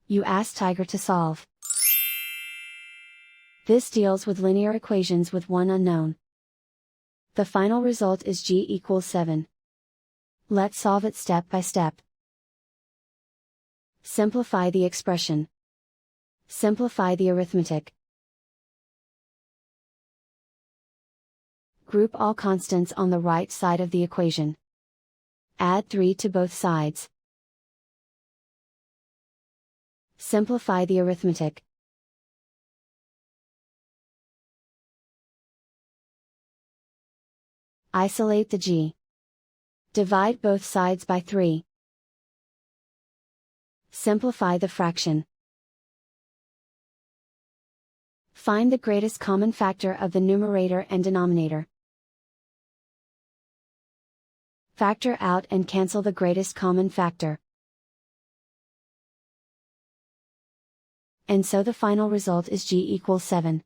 You ask Tiger to solve. This deals with linear equations with one unknown. The final result is g equals 7. Let's solve it step by step. Simplify the expression. Simplify the arithmetic. Group all constants on the right side of the equation. Add 3 to both sides. Simplify the arithmetic. Isolate the g. Divide both sides by 3. Simplify the fraction. Find the greatest common factor of the numerator and denominator. Factor out and cancel the greatest common factor. And so the final result is g equals 7.